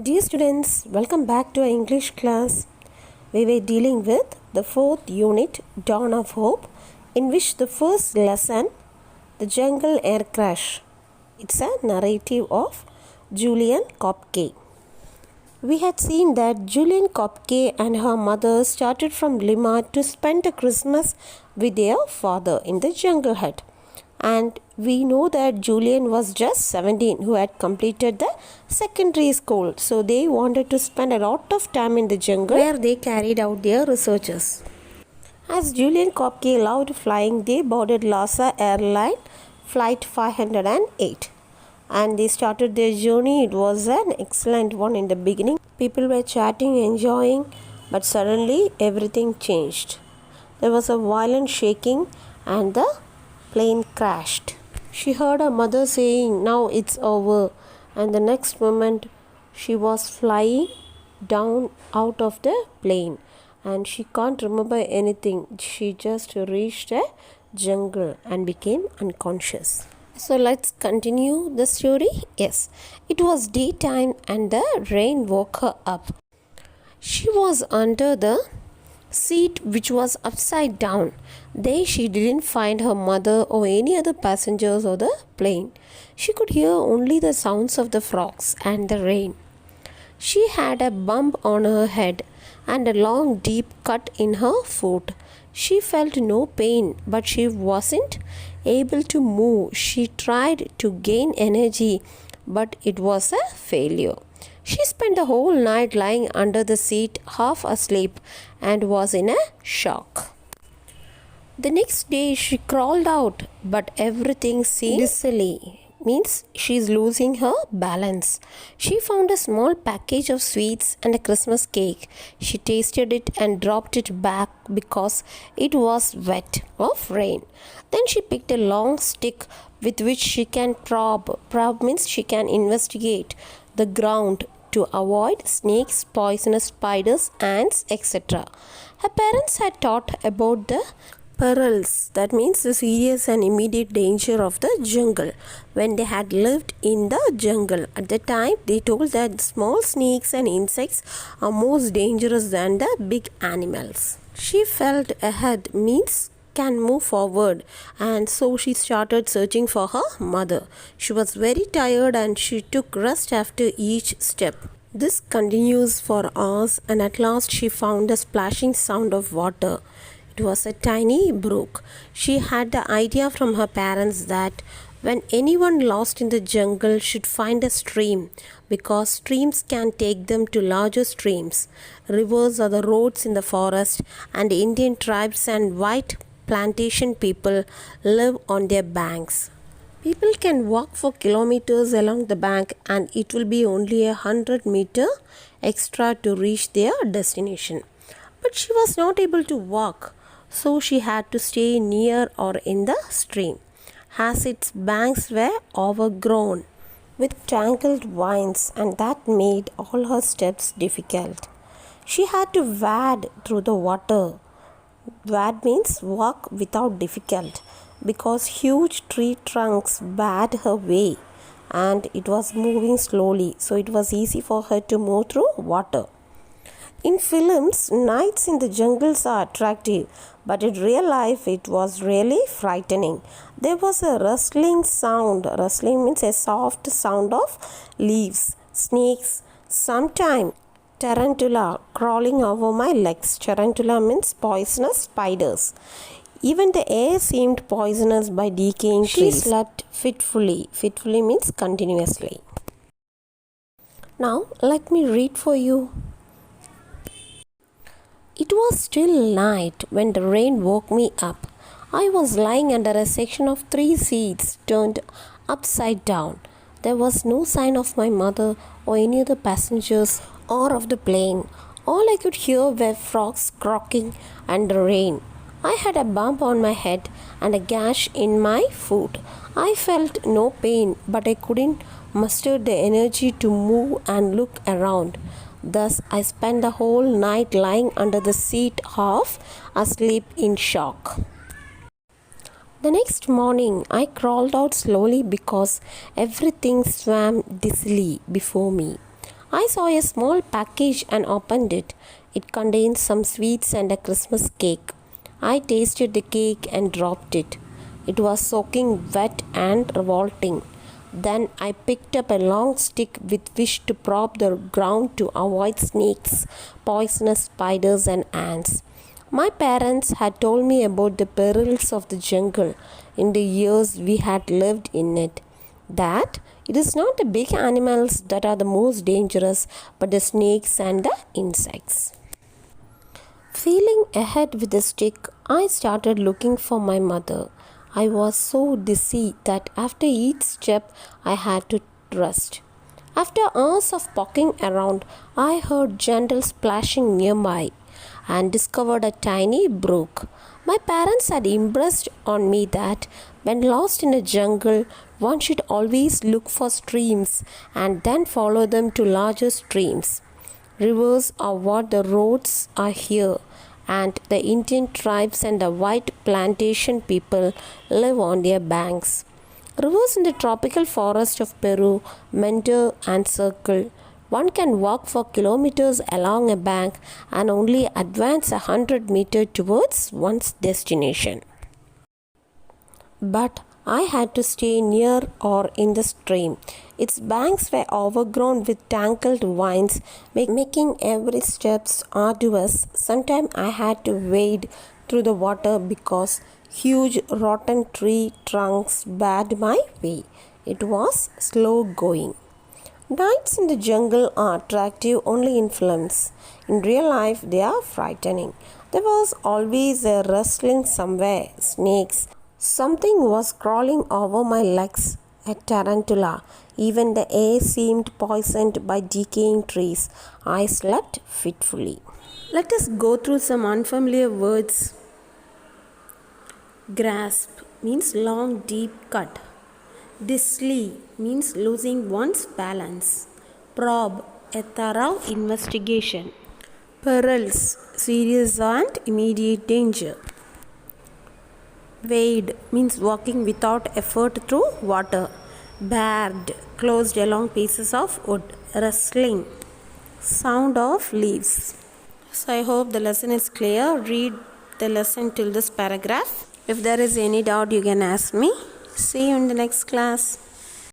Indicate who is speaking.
Speaker 1: Dear students, welcome back to our English class. We were dealing with the fourth unit, Dawn of Hope, in which the first lesson, The Jungle Air Crash. It's a narrative of Julian Kopke. We had seen that Julian Kopke and her mother started from Lima to spend the Christmas with their father in the jungle hut. And we know that Julian was just 17 who had completed the secondary school. So they wanted to spend a lot of time in the jungle where they carried out their researches. As Julian Kopke loved flying, they boarded Lhasa Airline Flight 508. And they started their journey. It was an excellent one in the beginning. People were chatting, enjoying, but suddenly everything changed. There was a violent shaking and the plane crashed. She heard her mother saying, "Now it's over," and the next moment she was flying down out of the plane and she can't remember anything. She just reached a jungle and became unconscious. So let's continue the story. Yes, it was daytime and the rain woke her up. She was under the seat which was upside down. There she didn't find her mother or any other passengers or the plane. She could hear only the sounds of the frogs and the rain. She had a bump on her head and a long deep cut in her foot. She felt no pain, but she wasn't able to move. She tried to gain energy, but it was a failure. She spent the whole night lying under the seat, half asleep, and was in a shock. The next day she crawled out, but everything seemed silly. Means she's losing her balance. She found a small package of sweets and a Christmas cake. She tasted it and dropped it back because it was wet of rain. Then she picked a long stick with which she can probe. Probe means she can investigate the ground to avoid snakes, poisonous spiders, ants, etc. Her parents had taught about the perils, that means the serious and immediate danger of the jungle, when they had lived in the jungle. At the time, they told that small snakes and insects are most dangerous than the big animals. She felt ahead, means can move forward, and so she started searching for her mother. She was very tired and she took rest after each step. This continues for hours, and at last she found a splashing sound of water. It was a tiny brook. She had the idea from her parents that when anyone lost in the jungle should find a stream, because streams can take them to larger streams. Rivers are the roads in the forest, and Indian tribes and white plantation people live on their banks. People can walk for kilometers along the bank, and it will be only 100 meters extra to reach their destination. But she was not able to walk, so she had to stay near or in the stream, as its banks were overgrown with tangled vines, and that made all her steps difficult. She had to wade through the water. Wade means walk without difficulty, because huge tree trunks barred her way and it was moving slowly, so it was easy for her to move through water. In films, nights in the jungles are attractive, but in real life it was really frightening. There was a rustling sound. Rustling means a soft sound of leaves, snakes, sometimes tarantula crawling over my legs. Tarantula means poisonous spiders. Even the air seemed poisonous by decaying trees. She slept fitfully. Fitfully means continuously. Now let me read for you. It was still night when the rain woke me up. I was lying under a section of 3 seats turned upside down. There was no sign of my mother or any other passengers or of the plane. All I could hear were frogs croaking and the rain. I had a bump on my head and a gash in my foot. I felt no pain, but I couldn't muster the energy to move and look around. Thus, I spent the whole night lying under the seat, half asleep in shock. The next morning, I crawled out slowly because everything swam dizzily before me. I saw a small package and opened it. It contained some sweets and a Christmas cake. I tasted the cake and dropped it. It was soaking wet and revolting. Then I picked up a long stick with which to prop the ground to avoid snakes, poisonous spiders, and ants. My parents had told me about the perils of the jungle in the years we had lived in it. That it is not the big animals that are the most dangerous, but the snakes and the insects. Feeling ahead with the stick, I started looking for my mother. I was so dizzy that after each step I had to rest. After hours of poking around, I heard gentle splashing nearby and discovered a tiny brook. My parents had impressed on me that when lost in a jungle, one should always look for streams and then follow them to larger streams. Rivers are what the roads are here, and the Indian tribes and the white plantation people live on their banks. Rivers in the tropical forest of Peru meander and circle. One can walk for kilometers along a bank and only advance 100 meters towards one's destination. But I had to stay near or in the stream. Its banks were overgrown with tangled vines, making every step arduous. Sometimes I had to wade through the water because huge rotten tree trunks barred my way. It was slow going. Nights in the jungle are attractive only in films. In real life, they are frightening. There was always a rustling somewhere, snakes. Something was crawling over my legs, a tarantula. Even the air seemed poisoned by decaying trees. I slept fitfully. Let us go through some unfamiliar words. Grasp means long, deep cut. Dizzy means losing one's balance. Probe, a thorough investigation. Perils, serious and immediate danger. Wade means walking without effort through water. Barred, closed along pieces of wood. Rustling, sound of leaves. So I hope the lesson is clear. Read the lesson till this paragraph. If there is any doubt, you can ask me. See you in the next class.